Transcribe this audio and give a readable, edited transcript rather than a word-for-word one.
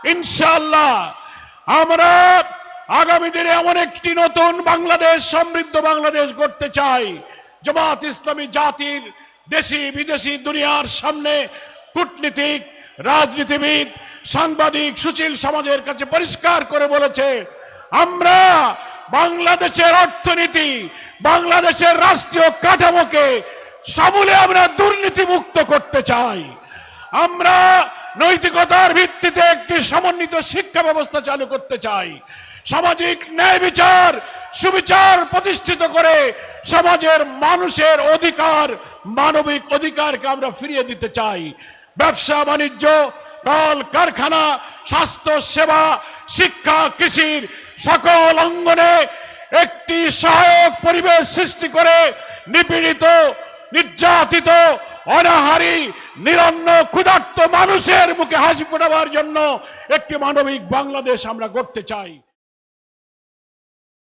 ইনশাআল্লাহ আমরা আগামী দিনে এমন একটি নতুন বাংলাদেশ, সমৃদ্ধ বাংলাদেশ গড়তে চাই। জামাত ইসলামী জাতির দেশি বিদেশি দুনিয়ার সামনে কূটনীতিক, রাজনীতিবিদ, সাংবাদিক, সুশীল সমাজের কাছে পরিষ্কার করে বলেছে, আমরা বাংলাদেশের অর্থনীতি, বাংলাদেশের রাষ্ট্রীয় কাঠামোকে সমূলে আমরা দুর্নীতি মুক্ত করতে চাই। আমরা নৈতিকতার ভিত্তিতে একটি সমন্বিত শিক্ষা ব্যবস্থা চালু করতে চাই। সামাজিক ন্যায় বিচার, সুবিচার প্রতিষ্ঠিত করে সমাজের মানুষের অধিকার, মানবিক অধিকারকে আমরা ফিরিয়ে দিতে চাই। ব্যবসা বাণিজ্য, কল কারখানা, স্বাস্থ্য সেবা, শিক্ষা, কৃষির সকল অঙ্গনে একটি সহায়ক পরিবেশ সৃষ্টি করে নিপীড়িত, নির্যাতিত, অনাহারী, নিরন্ন, ক্ষুধার্ত মানুষের মুখে হাসি ফোটাবার জন্য একটি মানবিক বাংলাদেশ আমরা গড়তে চাই।